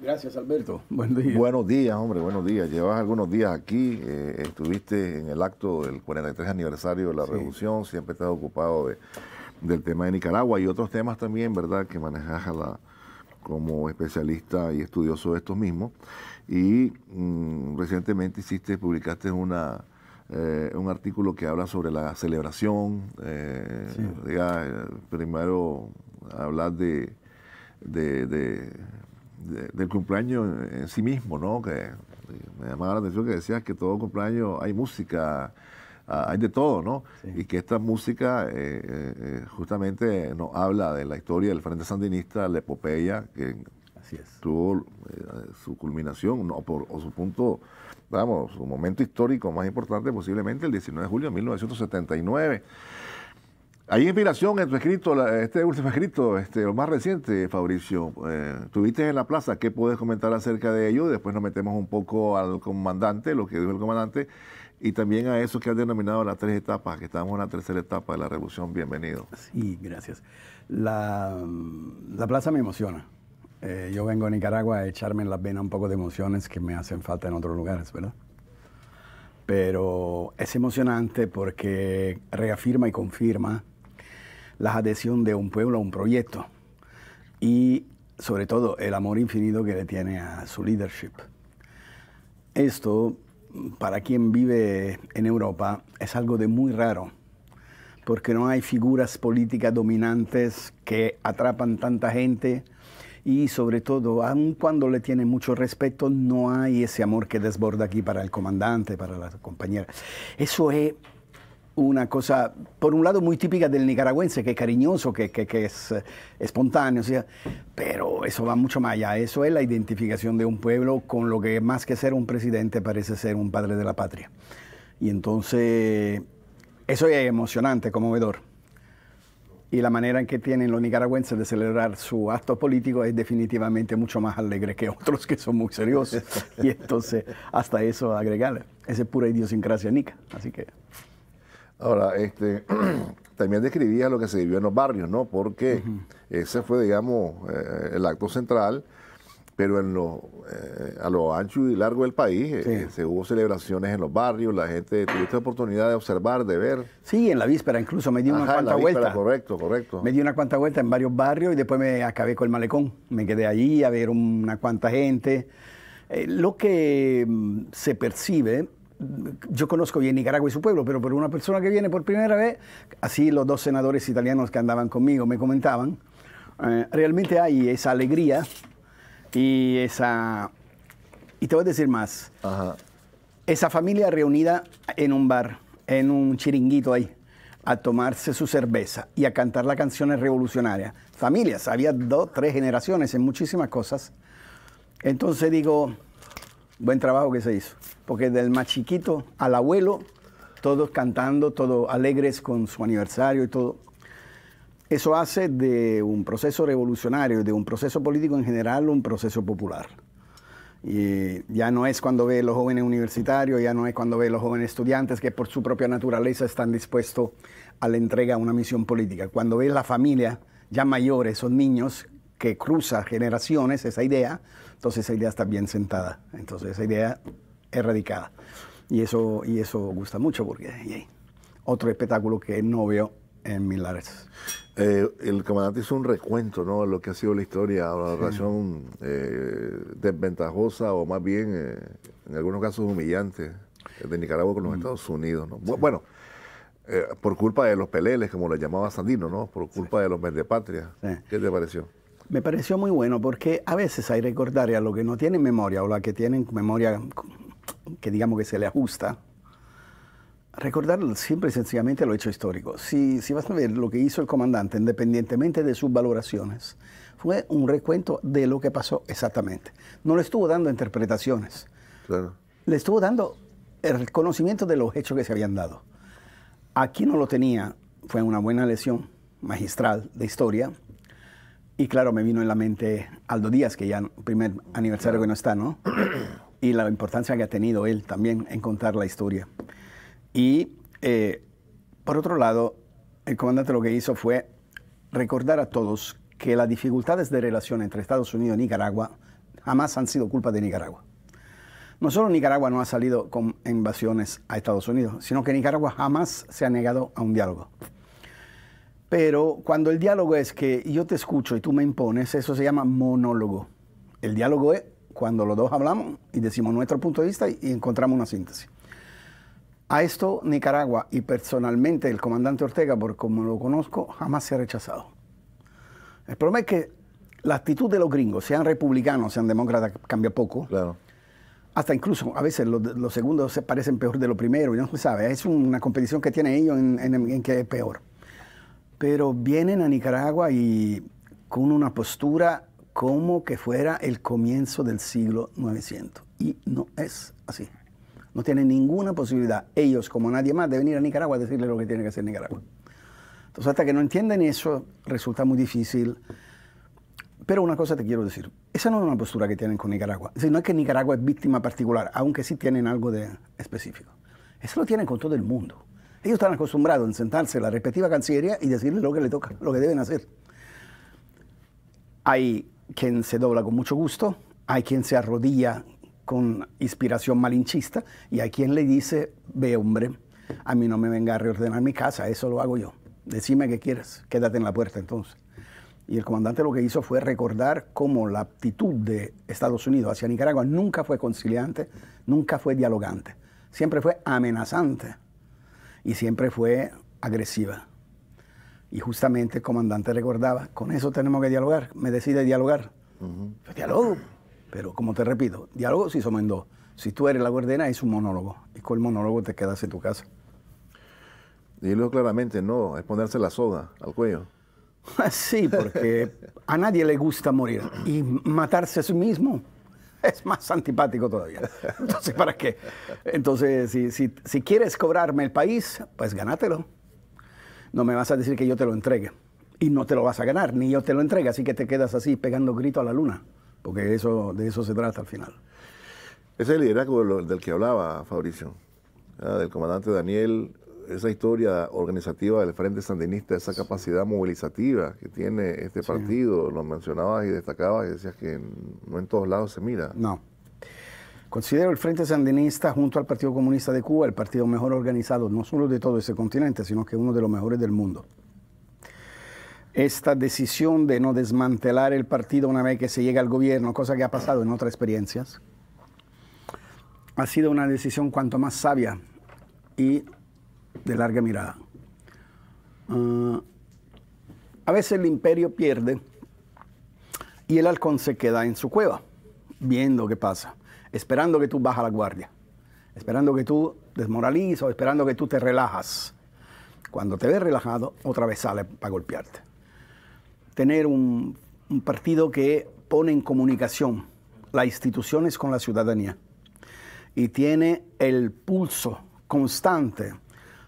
Gracias, Alberto. Buen día. Buenos días, hombre, buenos días. Llevas algunos días aquí, estuviste en el acto del 43 aniversario de la Revolución, siempre estás ocupado del tema de Nicaragua y otros temas también, ¿verdad?, que manejas como especialista y estudioso de estos mismos. Y recientemente publicaste un artículo que habla sobre la celebración, primero hablar del cumpleaños en sí mismo, ¿no? Que me llamaba la atención que decías que todo cumpleaños hay música, hay de todo, ¿no? Sí. Y que esta música justamente nos habla de la historia del Frente Sandinista, la epopeya, que tuvo su culminación, o su punto, vamos, su momento histórico más importante posiblemente el 19 de julio de 1979. ¿Hay inspiración en tu escrito, este último escrito, lo más reciente, Fabricio? Estuviste en la plaza, ¿qué puedes comentar acerca de ello? Después nos metemos un poco al comandante, lo que dijo el comandante, y también a eso que has denominado las 3 etapas, que estamos en la tercera etapa de la revolución. Bienvenido. Sí, gracias. La plaza me emociona. Yo vengo a Nicaragua a echarme en las venas un poco de emociones que me hacen falta en otros lugares, ¿verdad? Pero es emocionante porque reafirma y confirma la adhesión de un pueblo a un proyecto y sobre todo el amor infinito que le tiene a su leadership. Esto, para quien vive en Europa, es algo de muy raro, porque no hay figuras políticas dominantes que atrapan tanta gente y sobre todo, aun cuando le tienen mucho respeto, no hay ese amor que desborda aquí para el comandante, para la compañera. Eso es una cosa, por un lado, muy típica del nicaragüense, que es cariñoso, que es espontáneo, o sea, pero eso va mucho más allá. Eso es la identificación de un pueblo con lo que más que ser un presidente parece ser un padre de la patria. Y entonces, eso es emocionante, conmovedor. Y la manera en que tienen los nicaragüenses de celebrar su acto político es definitivamente mucho más alegre que otros que son muy seriosos. Y entonces, hasta eso agregarle. Esa es pura idiosincrasia nica, así que... Ahora, también describía lo que se vivió en los barrios, ¿no? Porque ese fue, digamos, el acto central, pero a lo ancho y largo del país se hubo celebraciones en los barrios, la gente tuviste oportunidad de observar, de ver. Sí, en la víspera incluso me di una cuanta vuelta. Correcto. Me di una cuanta vuelta en varios barrios y después me acabé con el malecón. Me quedé allí a ver una cuanta gente. Lo que se percibe... Yo conozco bien Nicaragua y su pueblo, pero por una persona que viene por primera vez, así los 2 senadores italianos que andaban conmigo me comentaban, realmente hay esa alegría y esa... Y te voy a decir más. Esa familia reunida en un bar, en un chiringuito ahí, a tomarse su cerveza y a cantar las canciones revolucionarias. Familias, había 2, 3 generaciones en muchísimas cosas. Entonces digo, buen trabajo que se hizo. Porque del más chiquito al abuelo, todos cantando, todos alegres con su aniversario y todo. Eso hace de un proceso revolucionario, de un proceso político en general, un proceso popular. Y ya no es cuando ve los jóvenes universitarios, ya no es cuando ve los jóvenes estudiantes que por su propia naturaleza están dispuestos a la entrega a una misión política. Cuando ve la familia ya mayores, esos niños que cruza generaciones, esa idea, entonces esa idea está bien sentada. Entonces esa idea erradicada. Y eso gusta mucho porque otro espectáculo que no veo en mil lares. El comandante hizo un recuento, ¿no?, de lo que ha sido la historia, la relación desventajosa o más bien, en algunos casos, humillante de Nicaragua con los Estados Unidos, ¿no? Bueno, por culpa de los peleles, como le llamaba Sandino, ¿no?, por culpa de los vendepatrias. ¿Qué te pareció? Me pareció muy bueno porque a veces hay que recordar a los que no tienen memoria o los que tienen memoria que digamos que se le ajusta, recordar siempre y sencillamente lo hecho histórico. Si vas a ver lo que hizo el comandante, independientemente de sus valoraciones, fue un recuento de lo que pasó exactamente. No le estuvo dando interpretaciones. Claro. Le estuvo dando el conocimiento de los hechos que se habían dado. Aquí no lo tenía, fue una buena lección magistral de historia. Y claro, me vino en la mente Aldo Díaz, que ya primer aniversario que no está, ¿no? Y la importancia que ha tenido él también en contar la historia. Y por otro lado, el comandante lo que hizo fue recordar a todos que las dificultades de relación entre Estados Unidos y Nicaragua jamás han sido culpa de Nicaragua. No solo Nicaragua no ha salido con invasiones a Estados Unidos, sino que Nicaragua jamás se ha negado a un diálogo. Pero cuando el diálogo es que yo te escucho y tú me impones, eso se llama monólogo. El diálogo es cuando los dos hablamos y decimos nuestro punto de vista y encontramos una síntesis. A esto Nicaragua y personalmente el comandante Ortega, por como lo conozco, jamás se ha rechazado. El problema es que la actitud de los gringos, sean republicanos, sean demócratas, cambia poco. Claro. Hasta incluso a veces los segundos se parecen peor de lo primero, y no se sabe. Es una competición que tienen ellos en que es peor. Pero vienen a Nicaragua y con una postura como que fuera el comienzo del siglo 900. Y no es así. No tienen ninguna posibilidad, ellos como nadie más, de venir a Nicaragua a decirle lo que tiene que hacer Nicaragua. Entonces, hasta que no entienden eso, resulta muy difícil. Pero una cosa te quiero decir, esa no es una postura que tienen con Nicaragua. Es decir, no es que Nicaragua es víctima particular, aunque sí tienen algo de específico. Eso lo tienen con todo el mundo. Ellos están acostumbrados a sentarse en la respectiva cancillería y decirle lo que le toca, lo que deben hacer. Hay quien se dobla con mucho gusto, hay quien se arrodilla con inspiración malinchista y hay quien le dice, ve hombre, a mí no me venga a reordenar mi casa, eso lo hago yo. Decime qué quieres, quédate en la puerta entonces. Y el comandante lo que hizo fue recordar cómo la actitud de Estados Unidos hacia Nicaragua nunca fue conciliante, nunca fue dialogante, siempre fue amenazante y siempre fue agresiva. Y justamente el comandante recordaba, con eso tenemos que dialogar, me decide dialogar. Pues diálogo, pero como te repito, diálogo si somos en dos. Si tú eres la guardiana es un monólogo y con el monólogo te quedas en tu casa. Dilo claramente, no, es ponerse la soga al cuello. Sí, porque a nadie le gusta morir y matarse a sí mismo es más antipático todavía. Entonces, ¿para qué? Entonces, si quieres cobrarme el país, pues gánatelo. No me vas a decir que yo te lo entregue y no te lo vas a ganar, ni yo te lo entregue, así que te quedas así pegando grito a la luna, porque de eso se trata al final. Ese es el liderazgo del que hablaba Fabricio, del comandante Daniel, esa historia organizativa del Frente Sandinista, esa capacidad movilizativa que tiene este partido, lo mencionabas y destacabas y decías que no en todos lados se mira. No. Considero el Frente Sandinista junto al Partido Comunista de Cuba el partido mejor organizado, no solo de todo ese continente, sino que uno de los mejores del mundo. Esta decisión de no desmantelar el partido una vez que se llega al gobierno, cosa que ha pasado en otras experiencias, ha sido una decisión cuanto más sabia y de larga mirada. A veces el imperio pierde y el halcón se queda en su cueva, viendo qué pasa, esperando que tú bajas la guardia, esperando que tú desmoralizas, esperando que tú te relajas. Cuando te ves relajado, otra vez sale para golpearte. Tener un partido que pone en comunicación las instituciones con la ciudadanía y tiene el pulso constante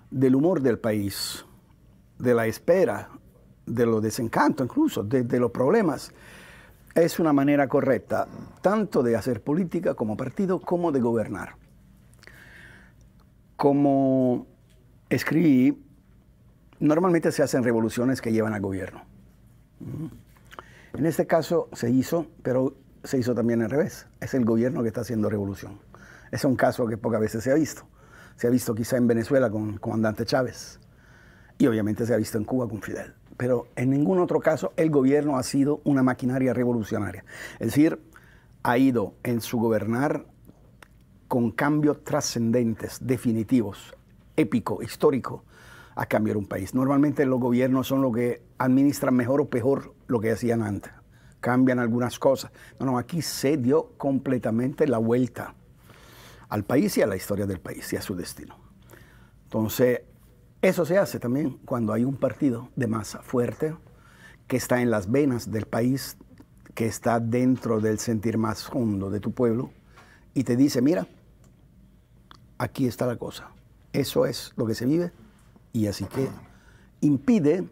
del humor del país, de la espera, de los desencantos incluso, de los problemas, es una manera correcta tanto de hacer política como partido como de gobernar. Como escribí, normalmente se hacen revoluciones que llevan al gobierno. En este caso se hizo, pero se hizo también al revés. Es el gobierno que está haciendo revolución. Es un caso que pocas veces se ha visto. Se ha visto quizá en Venezuela con comandante Chávez y obviamente se ha visto en Cuba con Fidel. Pero en ningún otro caso el gobierno ha sido una maquinaria revolucionaria. Es decir, ha ido en su gobernar con cambios trascendentes, definitivos, épico, histórico, a cambiar un país. Normalmente los gobiernos son los que administran mejor o peor lo que hacían antes. Cambian algunas cosas. No, aquí se dio completamente la vuelta al país y a la historia del país y a su destino. Entonces, eso se hace también cuando hay un partido de masa fuerte que está en las venas del país, que está dentro del sentir más hondo de tu pueblo y te dice, mira, aquí está la cosa. Eso es lo que se vive y así que impide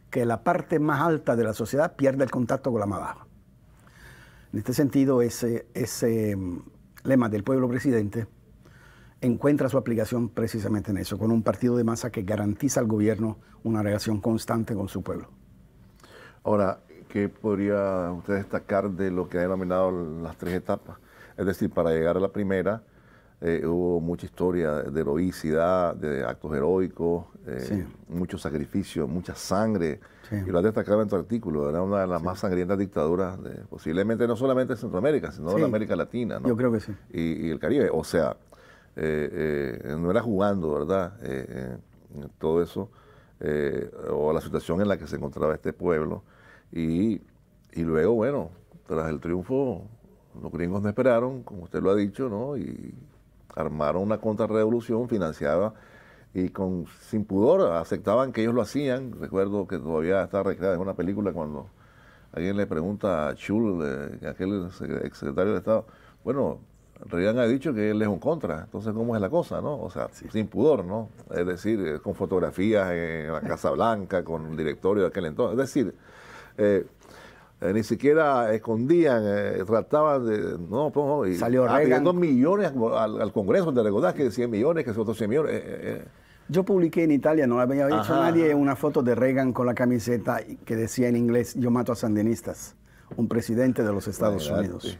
que la parte más alta de la sociedad pierda el contacto con la más baja. En este sentido, ese lema del pueblo presidente encuentra su aplicación precisamente en eso, con un partido de masa que garantiza al gobierno una relación constante con su pueblo. Ahora, ¿qué podría usted destacar de lo que ha denominado las 3 etapas? Es decir, para llegar a la primera hubo mucha historia de heroicidad, de actos heroicos, Sí. mucho sacrificio, mucha sangre. Sí. Y lo has destacado en tu artículo, era una de las más sangrientas dictaduras, posiblemente no solamente de Centroamérica, sino de Sí. América Latina, ¿no? Yo creo que sí. Y el Caribe. O sea, no era jugando, ¿verdad? Todo eso, o la situación en la que se encontraba este pueblo. Y luego, bueno, tras el triunfo, los gringos no esperaron, como usted lo ha dicho, ¿no? Y armaron una contrarrevolución financiada y sin pudor aceptaban que ellos lo hacían. Recuerdo que todavía está recreada en una película cuando alguien le pregunta a Schul, aquel exsecretario de Estado, bueno, Reagan ha dicho que él es un contra, entonces ¿cómo es la cosa, no? O sea, sin pudor, ¿no? Es decir, con fotografías en la Casa Blanca, con el directorio de aquel entonces. Es decir, ni siquiera escondían, trataban de... No, y Salió Reagan. pidiendo millones al Congreso, ¿te recordás que 100 millones, que otros 100 millones? Yo publiqué en Italia, no había hecho nadie, una foto de Reagan con la camiseta que decía en inglés, yo mato a sandinistas, un presidente de los Estados Unidos.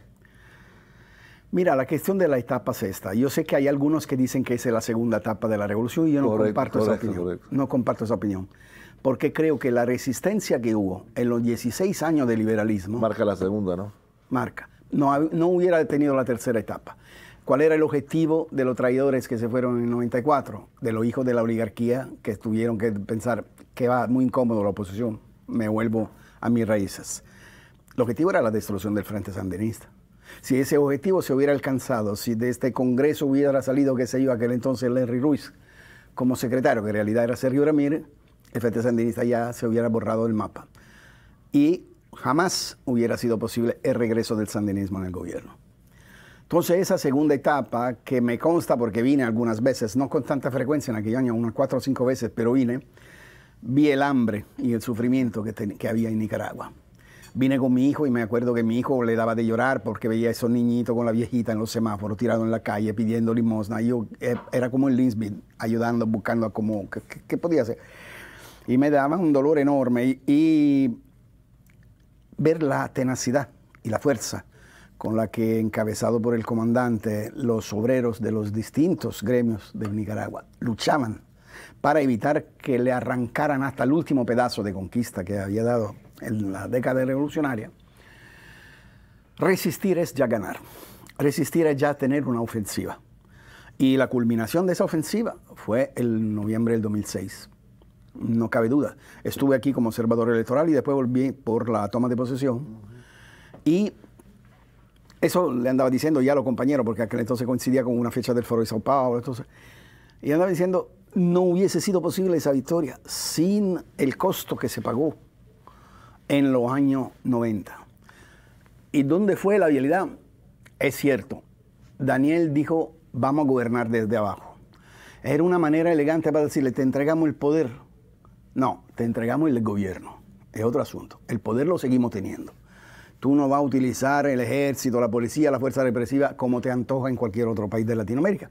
Mira, la cuestión de la etapa es esta. Yo sé que hay algunos que dicen que esa es la segunda etapa de la revolución y yo no comparto esa opinión. No comparto esa opinión. Porque creo que la resistencia que hubo en los 16 años de liberalismo... Marca la segunda, ¿no? Marca. No hubiera tenido la tercera etapa. ¿Cuál era el objetivo de los traidores que se fueron en el 94? De los hijos de la oligarquía que tuvieron que pensar que va muy incómodo la oposición. Me vuelvo a mis raíces. El objetivo era la destrucción del Frente Sandinista. Si ese objetivo se hubiera alcanzado, si de este Congreso hubiera salido, qué sé yo, aquel entonces Henry Ruiz como secretario, que en realidad era Sergio Ramírez, el Frente Sandinista ya se hubiera borrado del mapa. Y jamás hubiera sido posible el regreso del sandinismo en el gobierno. Entonces esa segunda etapa, que me consta porque vine algunas veces, no con tanta frecuencia en aquel año, unas 4 o 5 veces, pero vine, vi el hambre y el sufrimiento que había en Nicaragua. Vine con mi hijo y me acuerdo que mi hijo le daba de llorar porque veía a esos niñitos con la viejita en los semáforos tirados en la calle pidiendo limosna. Yo era como el Lisbeth, ayudando, buscando como qué podía hacer. Y me daba un dolor enorme y ver la tenacidad y la fuerza con la que, encabezado por el comandante, los obreros de los distintos gremios de Nicaragua luchaban para evitar que le arrancaran hasta el último pedazo de conquista que había dado en la década revolucionaria. Resistir es ya ganar. Resistir es ya tener una ofensiva. Y la culminación de esa ofensiva fue el noviembre del 2006. No cabe duda. Estuve aquí como observador electoral y después volví por la toma de posesión. Y eso le andaba diciendo ya a los compañeros, porque aquel entonces coincidía con una fecha del Foro de Sao Paulo. Entonces, y andaba diciendo, no hubiese sido posible esa victoria sin el costo que se pagó en los años 90. ¿Y dónde fue la vialidad? Es cierto, Daniel dijo, vamos a gobernar desde abajo. Era una manera elegante para decirle, te entregamos el poder. No, te entregamos el gobierno. Es otro asunto. El poder lo seguimos teniendo. Tú no vas a utilizar el ejército, la policía, la fuerza represiva como te antoja en cualquier otro país de Latinoamérica.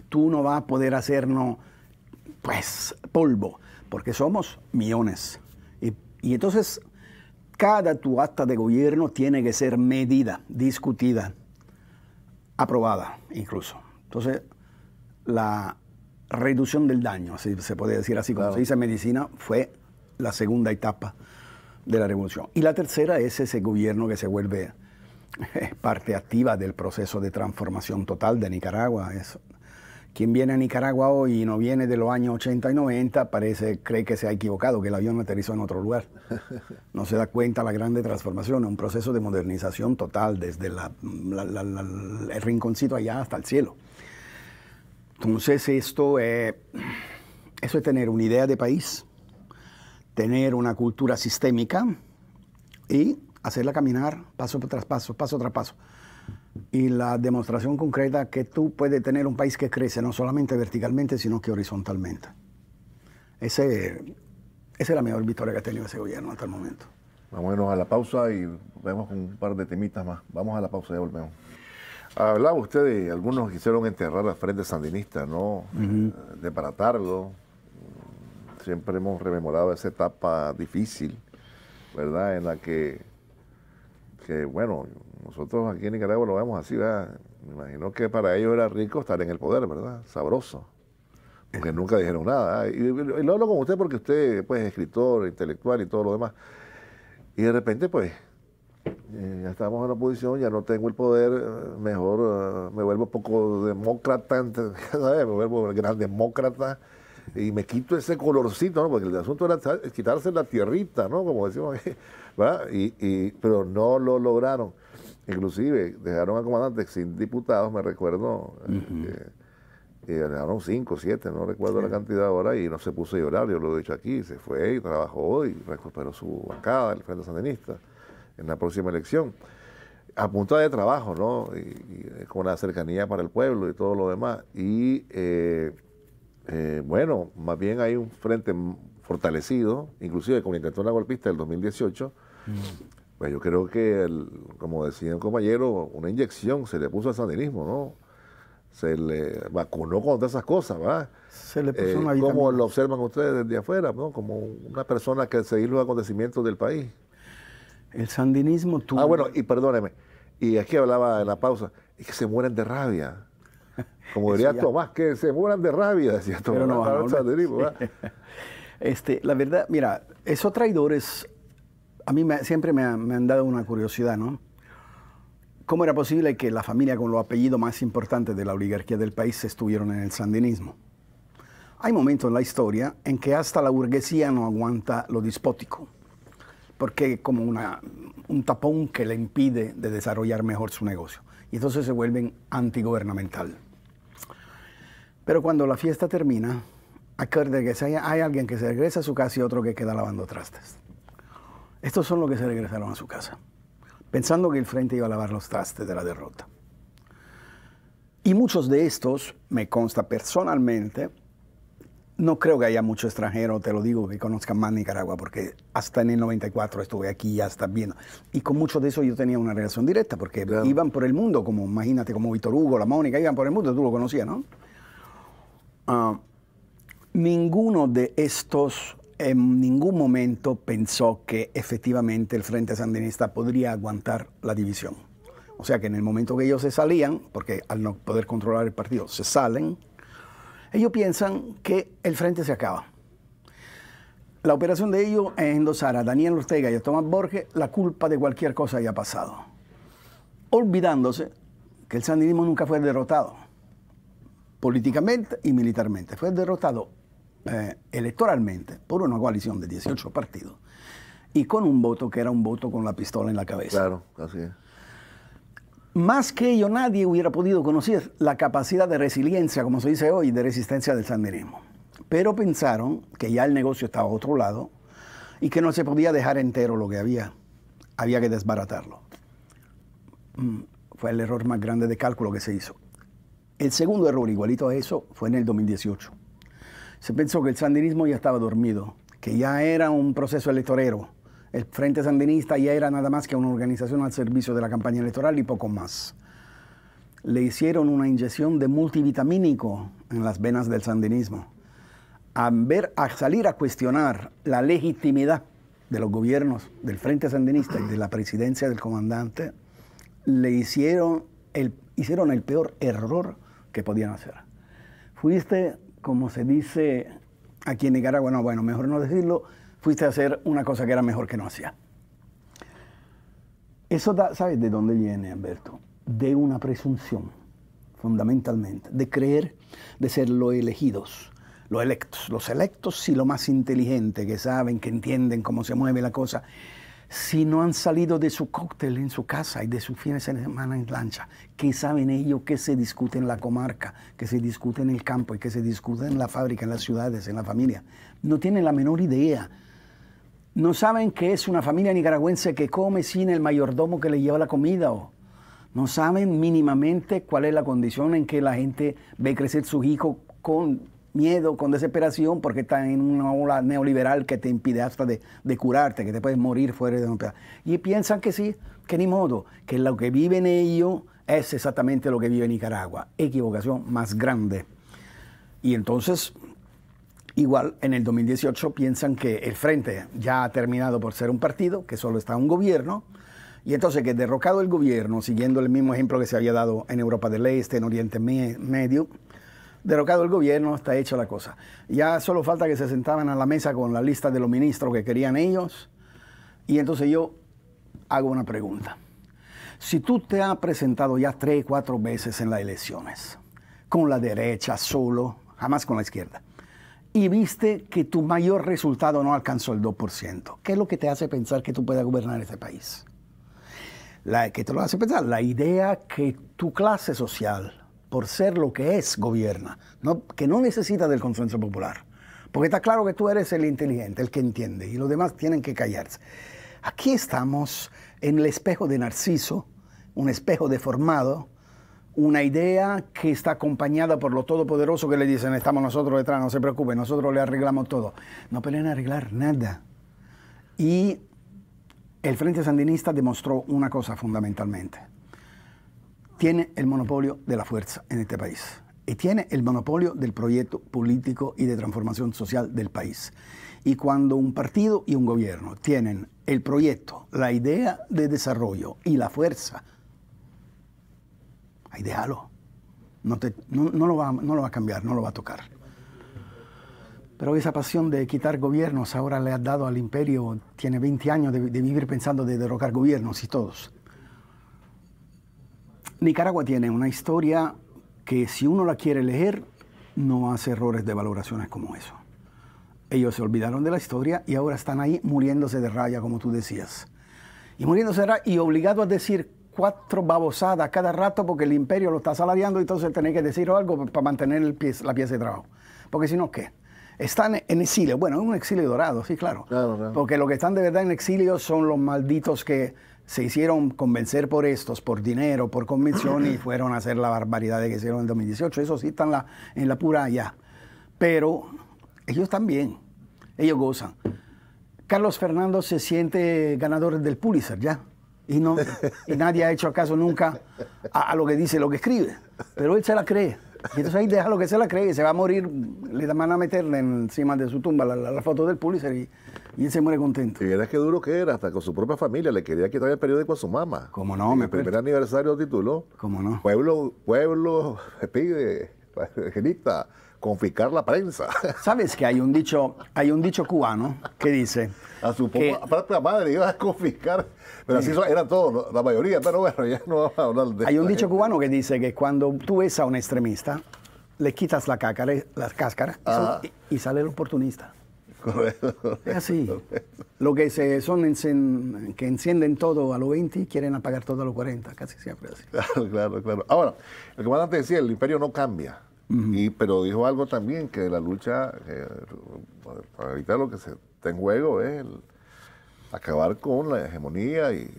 Tú no vas a poder hacernos, pues, polvo, porque somos millones. Y entonces, cada tu acta de gobierno tiene que ser medida, discutida, aprobada incluso. Entonces, la reducción del daño, si se puede decir así, como se dice en medicina, fue la segunda etapa de la revolución. Y la tercera es ese gobierno que se vuelve parte activa del proceso de transformación total de Nicaragua. Quien viene a Nicaragua hoy y no viene de los años 80 y 90, cree que se ha equivocado, que el avión aterrizó en otro lugar. No se da cuenta la grande transformación, un proceso de modernización total, desde el rinconcito allá hasta el cielo. Entonces eso es tener una idea de país, tener una cultura sistémica y hacerla caminar paso tras paso, paso tras paso. Y la demostración concreta que tú puedes tener un país que crece no solamente verticalmente, sino que horizontalmente. Esa es la mejor victoria que ha tenido ese gobierno hasta el momento. Vámonos a la pausa y vemos con un par de temitas más. Vamos a la pausa y ya volvemos. Hablaba usted de algunos que quisieron enterrar al Frente Sandinista, ¿no? Desbaratarlo. Siempre hemos rememorado esa etapa difícil, ¿verdad? En la que bueno, nosotros aquí en Nicaragua lo vemos así, ¿verdad? Me imagino que para ellos era rico estar en el poder, ¿verdad? Sabroso. Porque nunca dijeron nada. Y lo hablo con usted porque usted pues, es escritor, intelectual y todo lo demás. Y de repente, pues, ya estamos en la oposición, ya no tengo el poder, mejor me vuelvo poco demócrata, ¿sabes? Me vuelvo gran demócrata y me quito ese colorcito, ¿no? Porque el asunto era quitarse la tierrita, ¿no? Como decimos aquí, ¿verdad? Pero no lo lograron. Inclusive dejaron a comandantes sin diputados, me recuerdo, y dejaron 5, 7, no recuerdo la cantidad ahora, y no se puso a llorar, yo lo he dicho aquí, se fue y trabajó y recuperó su bancada, el Frente Sandinista, en la próxima elección, a punta de trabajo, ¿no? Y con la cercanía para el pueblo y todo lo demás. Y bueno, más bien hay un frente fortalecido, inclusive con la intentona golpista del 2018, pues yo creo que, como decía un compañero, una inyección se le puso al sandinismo, ¿no? Se le vacunó contra esas cosas, ¿verdad? Se le puso una vitamina. ¿Cómo lo observan ustedes desde afuera, ¿no? Como una persona que seguir los acontecimientos del país. El sandinismo tuvo... Ah, bueno, y perdóneme, y aquí hablaba en la pausa, es que se mueren de rabia. Como diría Tomás, que se mueran de rabia, decía Tomás. Pero no, sandinismo, la verdad, mira, esos traidores, a mí siempre me han dado una curiosidad, ¿no? ¿Cómo era posible que la familia con los apellidos más importantes de la oligarquía del país estuvieron en el sandinismo? Hay momentos en la historia en que hasta la burguesía no aguanta lo despótico, porque es como un tapón que le impide de desarrollar mejor su negocio. Y entonces se vuelven antigubernamental. Pero cuando la fiesta termina, acuérdate que hay alguien que se regresa a su casa y otro que queda lavando trastes. Estos son los que se regresaron a su casa, pensando que el frente iba a lavar los trastes de la derrota. Y muchos de estos, me consta personalmente, no creo que haya mucho extranjero, te lo digo, que conozcan más Nicaragua, porque hasta en el 94 estuve aquí, ya está viendo. Y con muchos de esos yo tenía una relación directa, porque iban por el mundo, como imagínate, como Víctor Hugo, la Mónica, iban por el mundo, tú lo conocías, ¿no? Ninguno de estos en ningún momento pensó que efectivamente el Frente Sandinista podría aguantar la división. O sea que en el momento que ellos se salían, porque al no poder controlar el partido se salen, ellos piensan que el frente se acaba. La operación de ellos es endosar a Daniel Ortega y a Tomás Borges la culpa de cualquier cosa que haya pasado, olvidándose que el sandinismo nunca fue derrotado, políticamente y militarmente. Fue derrotado electoralmente por una coalición de 18 partidos y con un voto que era un voto con la pistola en la cabeza. Claro, así es. Más que ello, nadie hubiera podido conocer la capacidad de resiliencia, como se dice hoy, de resistencia del sandinismo. Pero pensaron que ya el negocio estaba a otro lado y que no se podía dejar entero lo que había. Había que desbaratarlo. Fue el error más grande de cálculo que se hizo. El segundo error, igualito a eso, fue en el 2018. Se pensó que el sandinismo ya estaba dormido, que ya era un proceso electorero. El Frente Sandinista ya era nada más que una organización al servicio de la campaña electoral y poco más. Le hicieron una inyección de multivitamínico en las venas del sandinismo. A salir a cuestionar la legitimidad de los gobiernos del Frente Sandinista y de la presidencia del comandante, le hicieron el peor error que podían hacer. Fuiste, como se dice aquí en Nicaragua, no, bueno, mejor no decirlo, fuiste a hacer una cosa que era mejor que no hacía. Eso ¿sabes de dónde viene, Alberto? De una presunción, fundamentalmente, de creer, de ser los elegidos, los electos sí, lo más inteligente, que saben, que entienden cómo se mueve la cosa, si no han salido de su cóctel en su casa y de sus fines de semana en lancha, que saben ellos que se discute en la comarca, que se discute en el campo y que se discute en la fábrica, en las ciudades, en la familia. No tienen la menor idea. No saben que es una familia nicaragüense que come sin el mayordomo que le lleva la comida. No saben mínimamente cuál es la condición en que la gente ve crecer sus hijos con miedo, con desesperación, porque están en una ola neoliberal que te impide hasta de curarte, que te puedes morir fuera de un pedazo. Y piensan que sí, que ni modo, que lo que viven ellos es exactamente lo que vive Nicaragua. Equivocación más grande. Y entonces Igual, en el 2018 piensan que el Frente ya ha terminado por ser un partido, que solo está un gobierno, y entonces que derrocado el gobierno, siguiendo el mismo ejemplo que se había dado en Europa del Este, en Oriente Medio, derrocado el gobierno, está hecha la cosa. Ya solo falta que se sentaban a la mesa con la lista de los ministros que querían ellos, y entonces yo hago una pregunta. Si tú te has presentado ya 3, 4 veces en las elecciones, con la derecha solo, jamás con la izquierda, y viste que tu mayor resultado no alcanzó el 2%. ¿Qué es lo que te hace pensar que tú puedas gobernar ese país? ¿Qué te lo hace pensar? La idea que tu clase social, por ser lo que es, gobierna, que no necesita del consenso popular. Porque está claro que tú eres el inteligente, el que entiende, y los demás tienen que callarse. Aquí estamos en el espejo de Narciso, un espejo deformado, una idea que está acompañada por lo todopoderoso que le dicen, estamos nosotros detrás, no se preocupe, nosotros le arreglamos todo. No pueden arreglar nada. Y el Frente Sandinista demostró una cosa fundamentalmente. Tiene el monopolio de la fuerza en este país. Y tiene el monopolio del proyecto político y de transformación social del país. Y cuando un partido y un gobierno tienen el proyecto, la idea de desarrollo y la fuerza, ahí déjalo. No lo va a cambiar, no lo va a tocar. Pero esa pasión de quitar gobiernos ahora le ha dado al imperio, tiene 20 años de vivir pensando de derrocar gobiernos y todos. Nicaragua tiene una historia que si uno la quiere leer, no hace errores de valoraciones como eso. Ellos se olvidaron de la historia y ahora están ahí muriéndose de raya, como tú decías. Y muriéndose de raya y obligados a decir 4 babosadas cada rato porque el imperio lo está salariando y entonces tenés que decir algo para mantener la pieza de trabajo. Porque si no, ¿qué? Están en exilio. Bueno, es un exilio dorado, sí, claro. Claro. Porque los que están de verdad en exilio son los malditos que se hicieron convencer por estos, por dinero, por convicción y fueron a hacer la barbaridad que hicieron en 2018. Eso sí están en la pura allá. Pero ellos también, ellos gozan. Carlos Fernando se siente ganador del Pulitzer ya. Y nadie ha hecho caso nunca a lo que dice, lo que escribe. Pero él se la cree. Y entonces ahí deja lo que se la cree y se va a morir, le van a meterle encima de su tumba la foto del Pulitzer y él se muere contento. Y verás qué duro que era, hasta con su propia familia le quería quitar el periódico a su mamá. ¿Cómo no? El primer aniversario tituló. ¿Cómo no? Pueblo pide, genita, confiscar la prensa. ¿Sabes que hay un dicho cubano que dice? A su propia madre iba a confiscar, pero así era todo, la mayoría, pero bueno, ya no vamos a hablar de Hay un dicho cubano que dice que cuando tú ves a un extremista, le quitas la cáscara y sale el oportunista. Correcto. Es así. Lo que que encienden todo a los 20 y quieren apagar todo a los 40, casi siempre así. Claro. Ahora, el comandante decía, el imperio no cambia. Pero dijo algo también, que la lucha para evitar lo que se está en juego es acabar con la hegemonía y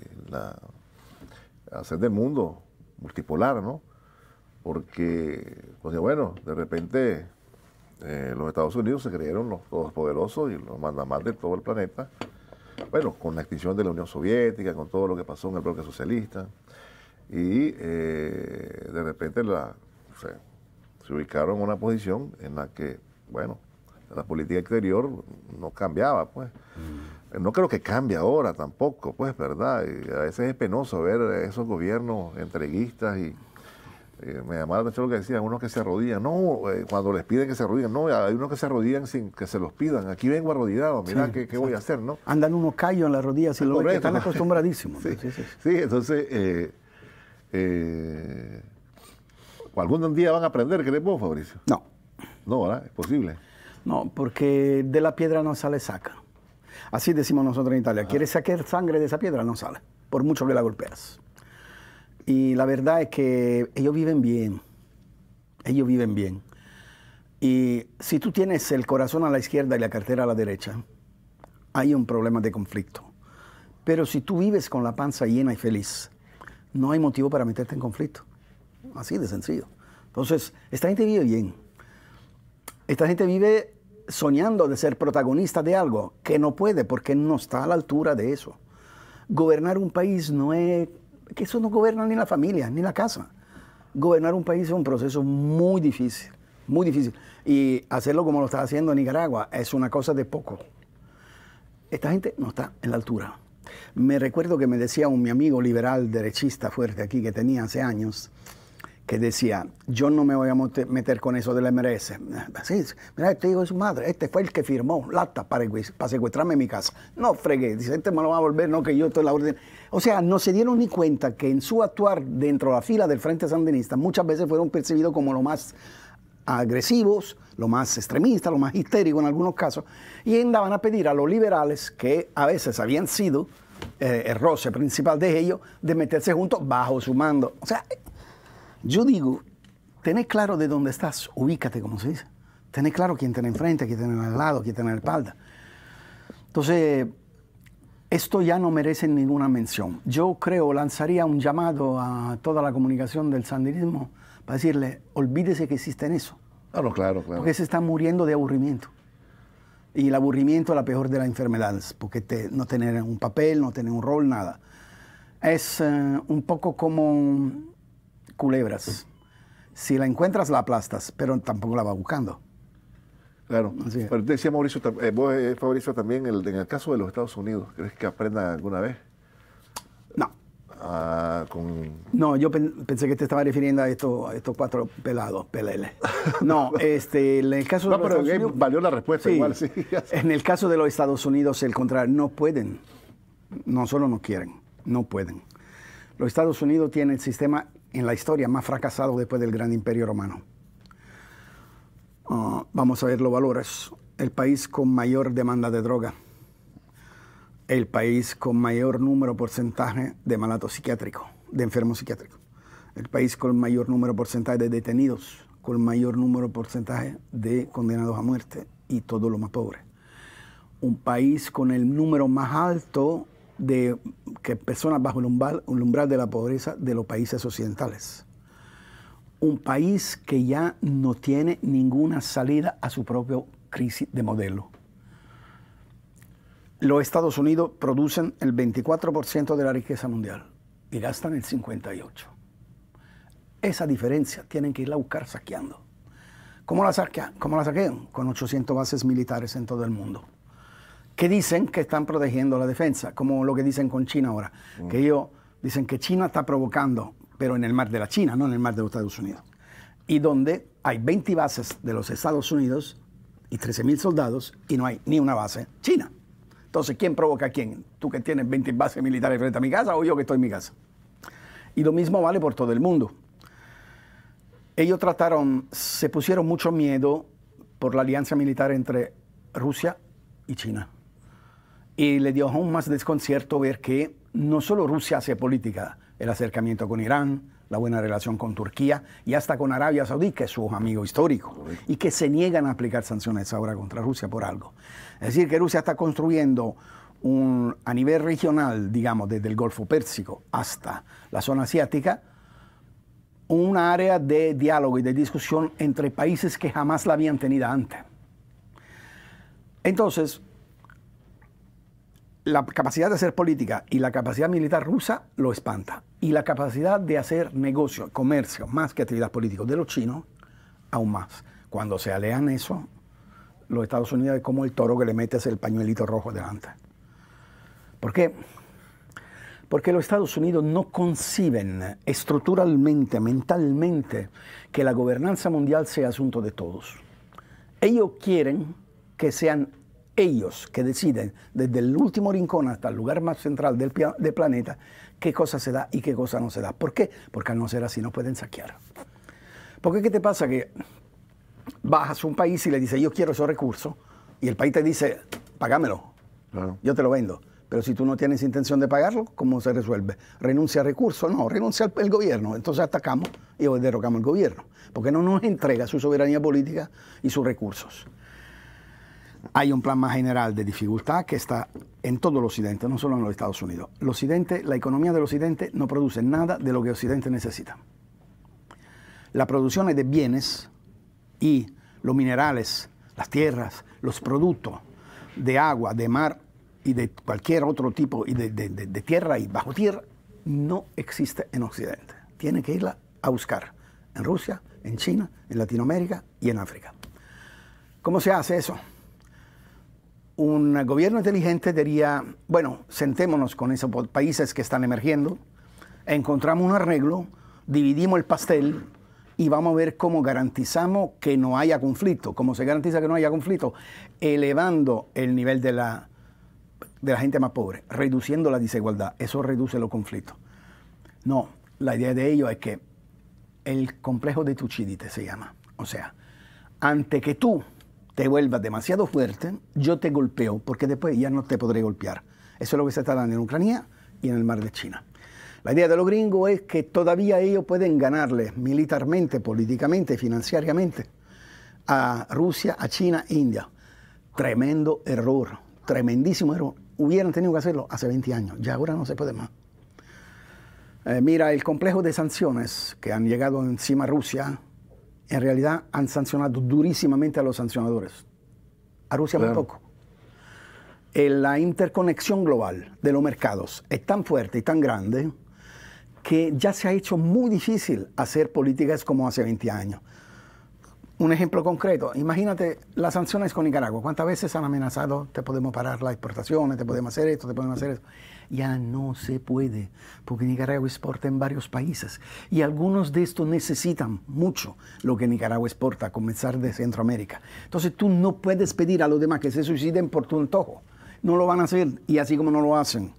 hacer del mundo multipolar, ¿no? Porque, pues bueno, de repente los Estados Unidos se creyeron los todopoderosos y los mandamás de todo el planeta, bueno, con la extinción de la Unión Soviética, con todo lo que pasó en el bloque socialista, y de repente se ubicaron en una posición en la que, bueno, la política exterior no cambiaba, pues. No creo que cambie ahora tampoco, pues, ¿verdad? Y a veces es penoso ver esos gobiernos entreguistas y me llamaba la atención lo que decían, unos que se arrodillan. No, cuando les piden que se arrodillen, no, hay unos que se arrodillan sin que se los pidan. Aquí vengo arrodillado, mira sí, qué voy a hacer, ¿no? Andan unos callos en las rodillas y lo ven que están acostumbradísimos. Sí, entonces... ¿algún día van a aprender, crees vos, Fabricio? No. No, ¿verdad? Es posible. No, porque de la piedra no sale saca. Así decimos nosotros en Italia. ¿Quieres sacar sangre de esa piedra? No sale, por mucho que la golpeas. Y la verdad es que ellos viven bien. Ellos viven bien. Y si tú tienes el corazón a la izquierda y la cartera a la derecha, hay un problema de conflicto. Pero si tú vives con la panza llena y feliz, no hay motivo para meterte en conflicto. Así de sencillo. Entonces, esta gente vive bien. Esta gente vive soñando de ser protagonista de algo que no puede porque no está a la altura de eso. Gobernar un país no es... que eso no gobierna ni la familia, ni la casa. Gobernar un país es un proceso muy difícil, muy difícil. Y hacerlo como lo está haciendo en Nicaragua es una cosa de poco. Esta gente no está en la altura. Me recuerdo que me decía mi amigo liberal derechista fuerte aquí que tenía hace años, que decía, yo no me voy a meter con eso del MRS. Sí, mira, este hijo de su madre, este fue el que firmó la acta para secuestrarme en mi casa. No fregué, dice, este me lo va a volver, no, que yo estoy en la orden. O sea, no se dieron ni cuenta que en su actuar dentro de la fila del Frente Sandinista muchas veces fueron percibidos como los más agresivos, lo más extremistas, lo más histéricos en algunos casos, y andaban a pedir a los liberales, que a veces habían sido el roce principal de ellos, de meterse juntos bajo su mando. O sea, yo digo, tenés claro de dónde estás, ubícate, como se dice. Tenés claro quién tiene enfrente, quién tiene al lado, quién tiene a la espalda. Entonces, esto ya no merece ninguna mención. Yo creo, lanzaría un llamado a toda la comunicación del sandinismo para decirle, olvídese que existe en eso. Claro, claro, claro. Porque se están muriendo de aburrimiento. Y el aburrimiento es la peor de las enfermedades, porque no tener un papel, no tener un rol, nada. Es un poco como culebras. Si la encuentras, la aplastas, pero tampoco la vas buscando. Claro. Pero decía Mauricio, vos, Fabricio, también en el caso de los Estados Unidos, ¿crees que aprendan alguna vez? No. No, yo pensé que te estaba refiriendo a estos cuatro pelados, peleles. No, en el caso de los Estados Unidos, valió la respuesta, sí, igual, sí. En el caso de los Estados Unidos, el contrario, no pueden. No solo no quieren, no pueden. Los Estados Unidos tienen el sistema en la historia más fracasado después del gran imperio romano. Vamos a ver los valores. El país con mayor demanda de droga. El país con mayor número porcentaje de malatos psiquiátricos, de enfermos psiquiátricos. El país con mayor número porcentaje de detenidos, con mayor número porcentaje de condenados a muerte y todo lo más pobre. Un país con el número más alto de personas bajo el umbral de la pobreza de los países occidentales. Un país que ya no tiene ninguna salida a su propia crisis de modelo. Los Estados Unidos producen el 24% de la riqueza mundial y gastan el 58%. Esa diferencia tienen que irla a buscar saqueando. ¿Cómo la saquean? Con 800 bases militares en todo el mundo, que dicen que están protegiendo la defensa, como lo que dicen con China ahora, que ellos dicen que China está provocando, pero en el mar de la China, no en el mar de los Estados Unidos, y donde hay 20 bases de los Estados Unidos y 13.000 soldados y no hay ni una base china. Entonces, ¿quién provoca a quién? ¿Tú que tienes 20 bases militares frente a mi casa o yo que estoy en mi casa? Y lo mismo vale por todo el mundo. Ellos se pusieron mucho miedo por la alianza militar entre Rusia y China. Y le dio aún más desconcierto ver que no solo Rusia hace política, el acercamiento con Irán, la buena relación con Turquía y hasta con Arabia Saudí, que es su amigo histórico, y que se niegan a aplicar sanciones ahora contra Rusia por algo. Es decir, que Rusia está construyendo a nivel regional, digamos, desde el Golfo Pérsico hasta la zona asiática, un área de diálogo y de discusión entre países que jamás la habían tenido antes. Entonces, la capacidad de hacer política y la capacidad militar rusa lo espanta. Y la capacidad de hacer negocio, comercio, más que actividad política de los chinos, aún más. Cuando se alean eso, los Estados Unidos es como el toro que le metes el pañuelito rojo delante. ¿Por qué? Porque los Estados Unidos no conciben estructuralmente, mentalmente, que la gobernanza mundial sea asunto de todos. Ellos quieren que sean ellos que deciden desde el último rincón hasta el lugar más central del planeta qué cosa se da y qué cosa no se da. ¿Por qué? Porque al no ser así no pueden saquear. Porque ¿qué te pasa? Que bajas a un país y le dices yo quiero esos recursos y el país te dice págamelo, claro, yo te lo vendo. Pero si tú no tienes intención de pagarlo, ¿cómo se resuelve? ¿Renuncia a recursos? No, renuncia al gobierno. Entonces atacamos y derrocamos el gobierno. Porque no nos entrega su soberanía política y sus recursos. Hay un plan más general de dificultad que está en todo el Occidente, no solo en los Estados Unidos. El Occidente, la economía del Occidente no produce nada de lo que el Occidente necesita. La producción de bienes y los minerales, las tierras, los productos de agua, de mar y de cualquier otro tipo, y de tierra y bajo tierra, no existe en Occidente. Tiene que irla a buscar en Rusia, en China, en Latinoamérica y en África. ¿Cómo se hace eso? Un gobierno inteligente diría, bueno, sentémonos con esos países que están emergiendo, encontramos un arreglo, dividimos el pastel y vamos a ver cómo garantizamos que no haya conflicto. ¿Cómo se garantiza que no haya conflicto? Elevando el nivel de la gente más pobre, reduciendo la desigualdad. Eso reduce los conflictos. No, la idea de ello es que el complejo de Tucídides se llama. O sea, antes que tú te vuelvas demasiado fuerte, yo te golpeo, porque después ya no te podré golpear. Eso es lo que se está dando en Ucrania y en el mar de China. La idea de los gringos es que todavía ellos pueden ganarle militarmente, políticamente, financieramente a Rusia, a China e India. Tremendo error, tremendísimo error. Hubieran tenido que hacerlo hace 20 años, ya ahora no se puede más. Mira, el complejo de sanciones que han llegado encima a Rusia, en realidad han sancionado durísimamente a los sancionadores. A Rusia muy poco. La interconexión global de los mercados es tan fuerte y tan grande que ya se ha hecho muy difícil hacer políticas como hace 20 años. Un ejemplo concreto, imagínate las sanciones con Nicaragua. ¿Cuántas veces han amenazado? Te podemos parar las exportaciones, te podemos hacer esto, te podemos hacer eso. Ya no se puede, porque Nicaragua exporta en varios países. Y algunos de estos necesitan mucho lo que Nicaragua exporta, a comenzar de Centroamérica. Entonces tú no puedes pedir a los demás que se suiciden por tu antojo. No lo van a hacer, y así como no lo hacen.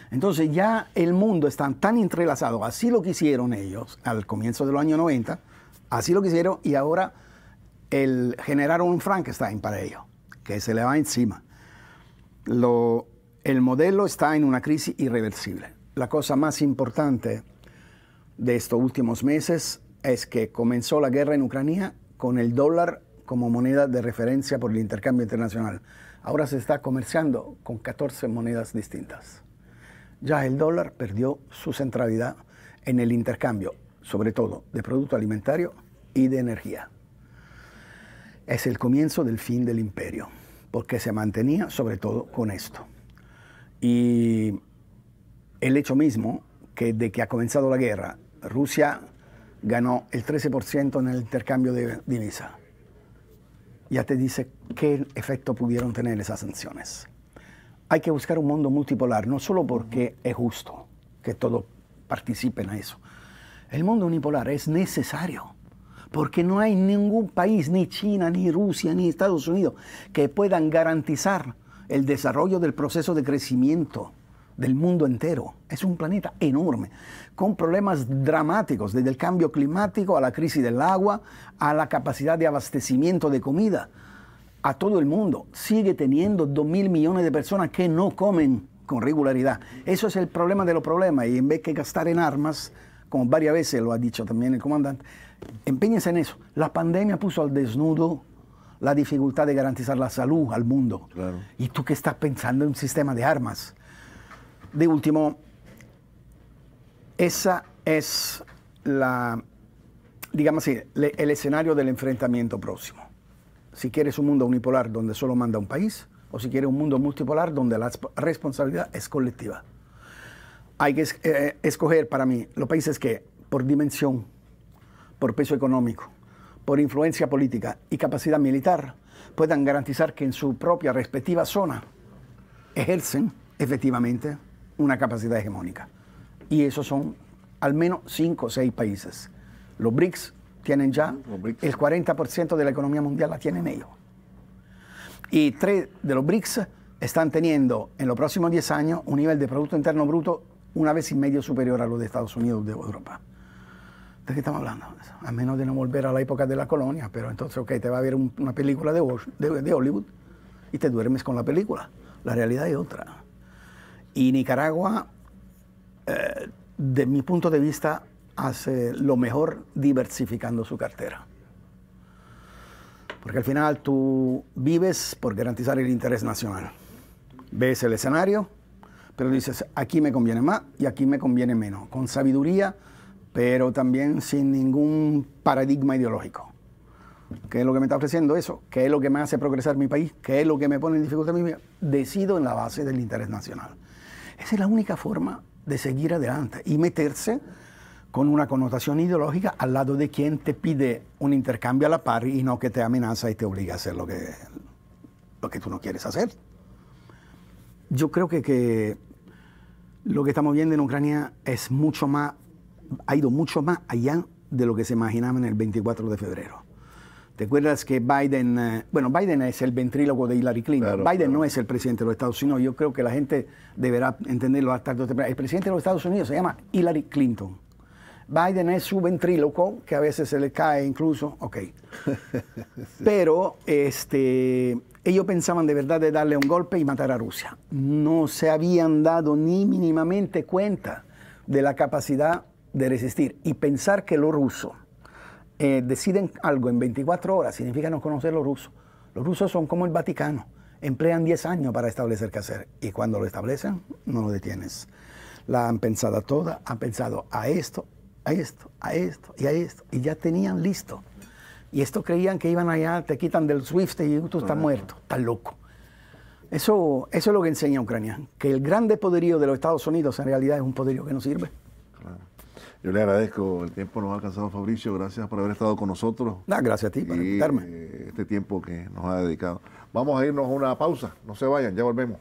Entonces ya el mundo está tan entrelazado, así lo quisieron ellos al comienzo de los años 90, así lo quisieron, y ahora generaron un Frankenstein para ellos, que se le va encima. El modelo está en una crisis irreversible. La cosa más importante de estos últimos meses es que comenzó la guerra en Ucrania con el dólar como moneda de referencia por el intercambio internacional. Ahora se está comerciando con 14 monedas distintas. Ya el dólar perdió su centralidad en el intercambio, sobre todo de producto alimentario y de energía. Es el comienzo del fin del imperio, porque se mantenía sobre todo con esto. Y el hecho mismo que de que ha comenzado la guerra, Rusia ganó el 13% en el intercambio de divisas. Ya te dice qué efecto pudieron tener esas sanciones. Hay que buscar un mundo multipolar, no solo porque es justo que todos participen a eso. El mundo unipolar es necesario, porque no hay ningún país, ni China, ni Rusia, ni Estados Unidos, que puedan garantizar el desarrollo del proceso de crecimiento del mundo entero. Es un planeta enorme, con problemas dramáticos, desde el cambio climático a la crisis del agua, a la capacidad de abastecimiento de comida. A todo el mundo sigue teniendo 2.000 millones de personas que no comen con regularidad. Eso es el problema de los problemas, y en vez de gastar en armas, como varias veces lo ha dicho también el comandante, empeñense en eso. La pandemia puso al desnudo la dificultad de garantizar la salud al mundo. Claro. ¿Y tú qué estás pensando en un sistema de armas? De último, esa es digamos así, el escenario del enfrentamiento próximo. Si quieres un mundo unipolar donde solo manda un país, o si quieres un mundo multipolar donde la responsabilidad es colectiva. Hay que escoger para mí los países que, por dimensión, por peso económico, por influencia política y capacidad militar, puedan garantizar que en su propia respectiva zona ejercen efectivamente una capacidad hegemónica. Y esos son al menos 5 o 6 países. Los BRICS tienen ya el 40% de la economía mundial, la tienen ellos. Y 3 de los BRICS están teniendo en los próximos 10 años un nivel de Producto Interno Bruto 1,5 veces superior a los de Estados Unidos de Europa. ¿De qué estamos hablando? A menos de no volver a la época de la colonia, pero entonces, ok, te va a ver una película de Hollywood y te duermes con la película. La realidad es otra. Y Nicaragua, de mi punto de vista, hace lo mejor diversificando su cartera. Porque al final tú vives por garantizar el interés nacional. Ves el escenario, pero dices, aquí me conviene más y aquí me conviene menos. Con sabiduría, pero también sin ningún paradigma ideológico. ¿Qué es lo que me está ofreciendo eso? ¿Qué es lo que me hace progresar mi país? ¿Qué es lo que me pone en dificultad mi vida? Decido en la base del interés nacional. Esa es la única forma de seguir adelante y meterse con una connotación ideológica al lado de quien te pide un intercambio a la par y no que te amenaza y te obliga a hacer lo que tú no quieres hacer. Yo creo que lo que estamos viendo en Ucrania es mucho más, ha ido mucho más allá de lo que se imaginaba en el 24 de febrero. ¿Te acuerdas que Biden, Biden es el ventríloco de Hillary Clinton? Claro, Biden claro. no es el presidente de los Estados Unidos. Yo creo que la gente deberá entenderlo tarde o temprano. El presidente de los Estados Unidos se llama Hillary Clinton. Biden es su ventríloco, que a veces se le cae incluso, ok. Pero ellos pensaban de verdad de darle un golpe y matar a Rusia. No se habían dado ni mínimamente cuenta de la capacidad de resistir. Y pensar que los rusos deciden algo en 24 horas significa no conocer los rusos. Los rusos son como el Vaticano, emplean 10 años para establecer qué hacer y cuando lo establecen no lo detienes. La han pensado toda, han pensado a esto, a esto, a esto y a esto y ya tenían listo. Y esto creían que iban allá, te quitan del SWIFT y tú estás muerto, estás loco. Eso es lo que enseña Ucrania, que el grande poderío de los Estados Unidos en realidad es un poderío que no sirve. Claro. Yo le agradezco, el tiempo nos ha alcanzado, Fabricio, gracias por haber estado con nosotros. Gracias a ti por invitarme. Este tiempo que nos ha dedicado. Vamos a irnos a una pausa, no se vayan, ya volvemos.